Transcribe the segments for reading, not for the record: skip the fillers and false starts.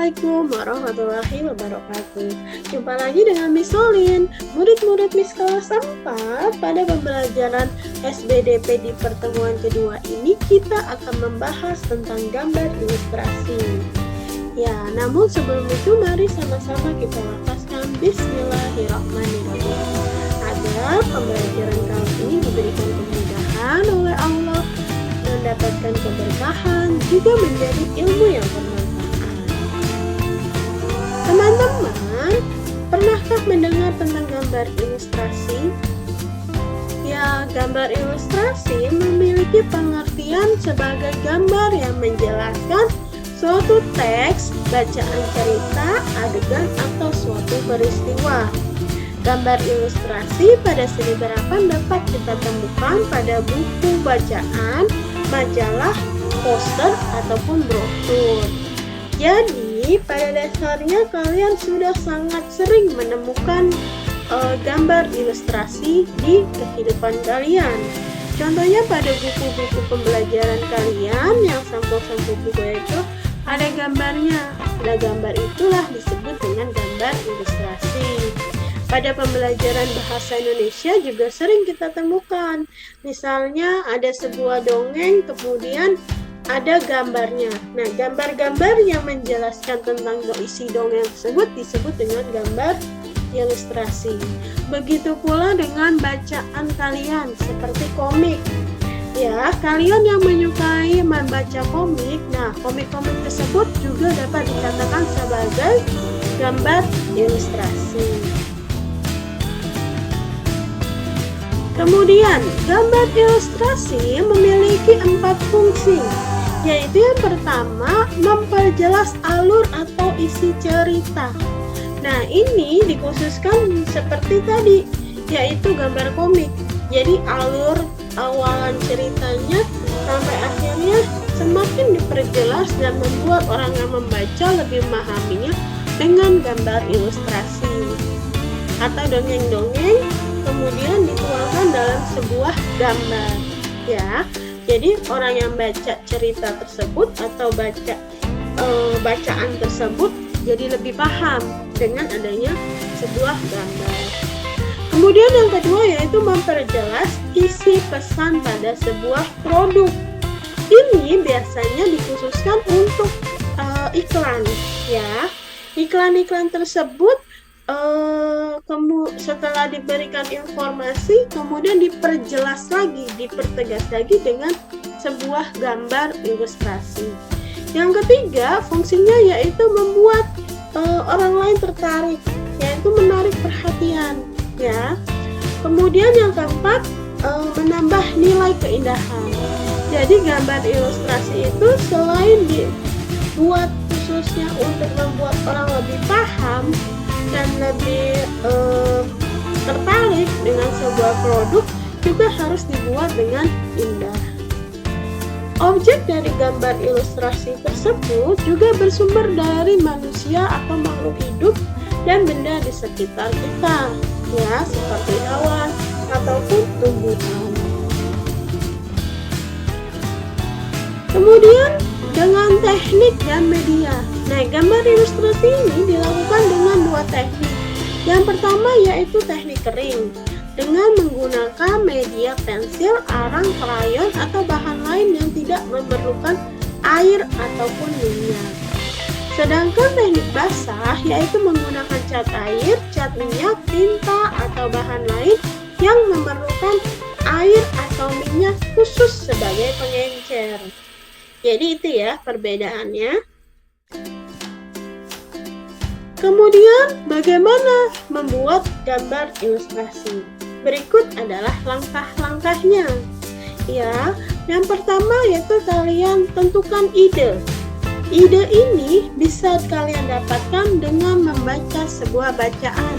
Assalamualaikum warahmatullahi wabarakatuh. Jumpa lagi dengan Miss Solin, murid-murid Miss kelas 4. Pada pembelajaran SBDP di pertemuan kedua ini kita akan membahas tentang gambar ilustrasi. Ya, namun sebelum itu mari sama-sama kita lafazkan Bismillahirrahmanirrahim. Agar pembelajaran kali ini diberikan kemudahan oleh Allah, mendapatkan keberkahan, juga menjadi ilmu yang bermanfaat. Teman-teman, pernahkah mendengar tentang gambar ilustrasi? Ya, gambar ilustrasi memiliki pengertian sebagai gambar yang menjelaskan suatu teks, bacaan cerita, adegan, atau suatu peristiwa. Gambar ilustrasi pada seni gerakan dapat kita temukan pada buku bacaan, majalah, poster, ataupun brosur. Jadi, pada dasarnya kalian sudah sangat sering menemukan gambar ilustrasi di kehidupan kalian. Contohnya pada buku-buku pembelajaran kalian yang sampul-sampul buku itu ada gambarnya. Nah, gambar itulah disebut dengan gambar ilustrasi. Pada pembelajaran bahasa Indonesia juga sering kita temukan. Misalnya ada sebuah dongeng, kemudian ada gambarnya. Nah, gambar-gambar yang menjelaskan tentang isi dongeng tersebut disebut dengan gambar ilustrasi. Begitu pula dengan bacaan kalian seperti komik. Ya, kalian yang menyukai membaca komik, nah komik-komik tersebut juga dapat dikatakan sebagai gambar ilustrasi. Kemudian, gambar ilustrasi memiliki 4 fungsi, yaitu yang pertama, memperjelas alur atau isi cerita. Nah, ini dikhususkan seperti tadi, yaitu gambar komik. Jadi, alur awalan ceritanya sampai akhirnya semakin diperjelas dan membuat orang yang membaca lebih memahaminya dengan gambar ilustrasi. Atau dongeng-dongeng kemudian dituangkan dalam sebuah gambar, ya. Jadi orang yang baca cerita tersebut atau bacaan tersebut jadi lebih paham dengan adanya sebuah gambar. Kemudian yang kedua yaitu memperjelas isi pesan pada sebuah produk. Ini biasanya dikhususkan untuk iklan, ya. Iklan-iklan tersebut setelah diberikan informasi kemudian diperjelas lagi, dipertegas lagi dengan sebuah gambar ilustrasi. Yang ketiga fungsinya yaitu membuat orang lain tertarik, yaitu menarik perhatian, ya. Kemudian yang keempat menambah nilai keindahan. Jadi gambar ilustrasi itu selain dibuat khususnya untuk membuat orang lebih paham dan lebih tertarik dengan sebuah produk, juga harus dibuat dengan indah. Objek dari gambar ilustrasi tersebut juga bersumber dari manusia atau makhluk hidup dan benda di sekitar kita, ya, seperti hewan ataupun tumbuhan. Kemudian dengan teknik dan media. Nah, gambar ilustrasi ini dilakukan dengan 2 teknik. Yang pertama yaitu teknik kering, dengan menggunakan media pensil, arang, krayon, atau bahan lain yang tidak memerlukan air ataupun minyak. Sedangkan teknik basah yaitu menggunakan cat air, cat minyak, tinta, atau bahan lain yang memerlukan air atau minyak khusus sebagai pengencer. Jadi itu ya perbedaannya. Kemudian bagaimana membuat gambar ilustrasi? Berikut adalah langkah-langkahnya. Ya, yang pertama yaitu kalian tentukan ide. Ide ini bisa kalian dapatkan dengan membaca sebuah bacaan.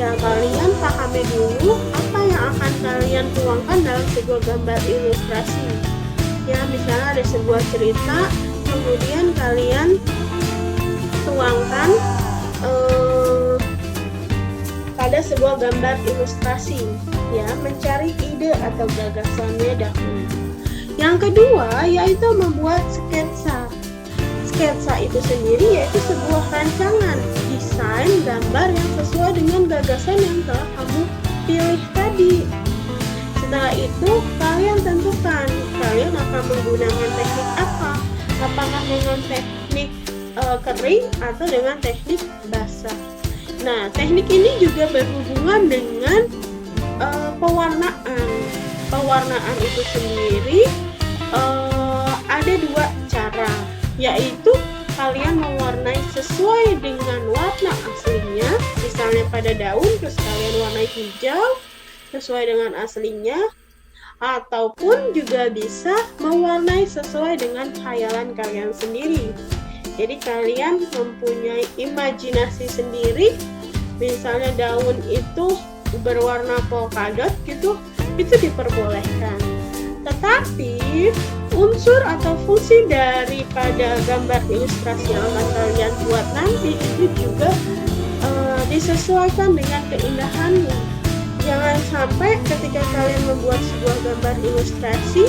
Ya, kalian pahami dulu apa yang akan kalian tuangkan dalam sebuah gambar ilustrasi. Ya, misalnya ada sebuah cerita, kemudian kalian tuangkan pada sebuah gambar ilustrasi, ya, mencari ide atau gagasannya dahulu. Yang kedua yaitu membuat sketsa. sketsa itu sendiri yaitu sebuah rancangan desain gambar yang sesuai dengan gagasan yang telah kamu pilih tadi. Setelah itu, kalian tentukan kalian akan menggunakan teknik apa. Apakah dengan teknik kering atau dengan teknik basah. Nah, teknik ini juga berhubungan dengan pewarnaan. Pewarnaan itu sendiri ada dua cara, yaitu kalian mewarnai sesuai dengan warna aslinya. Misalnya pada daun, terus kalian warnai hijau sesuai dengan aslinya, ataupun juga bisa mewarnai sesuai dengan khayalan kalian sendiri. Jadi kalian mempunyai imajinasi sendiri, misalnya daun itu berwarna polkadot gitu, itu diperbolehkan. Tetapi unsur atau fungsi daripada gambar ilustrasi yang akan kalian buat nanti itu juga disesuaikan dengan keindahannya. Jangan sampai ketika kalian membuat sebuah gambar ilustrasi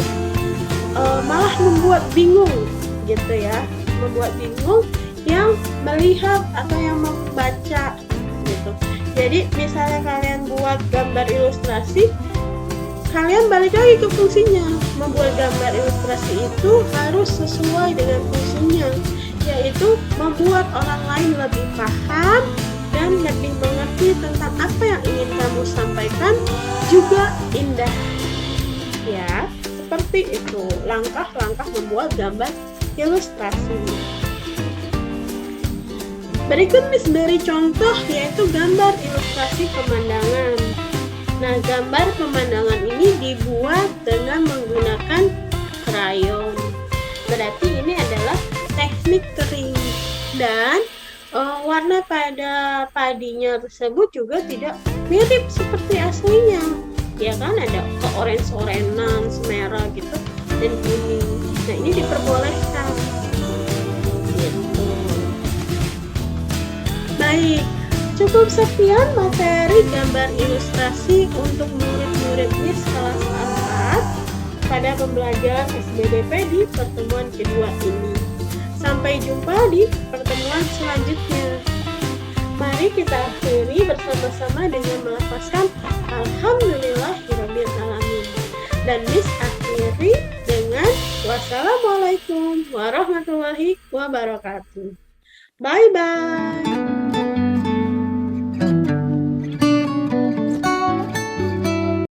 malah membuat bingung gitu ya, membuat bingung yang melihat atau yang membaca gitu. Jadi misalnya kalian buat gambar ilustrasi, kalian balik lagi ke fungsinya. Membuat gambar ilustrasi itu harus sesuai dengan fungsinya, yaitu membuat orang lain lebih paham dan lebih mengerti tentang apa yang ingin kamu sampaikan, juga indah. Ya, seperti itu langkah-langkah membuat gambar ilustrasi. Berikut Miss beri contoh, yaitu gambar ilustrasi pemandangan. Nah, gambar pemandangan ini dibuat dengan menggunakan krayon. Berarti ini adalah teknik kering, dan warna pada padinya tersebut juga tidak mirip seperti aslinya. Ya kan, ada keoren-orenan, semerah gitu, dan kuning. Nah, ini diperbolehkan. Gitu. Baik. Cukup sekian materi gambar ilustrasi untuk murid-murid Miss kelas 4 pada pembelajaran SBDP di pertemuan kedua ini. Sampai jumpa di pertemuan selanjutnya. Mari kita akhiri bersama-sama dengan melafazkan Alhamdulillahirrabbilalamin. Dan Miss akhiri dengan wassalamualaikum warahmatullahi wabarakatuh. Bye-bye.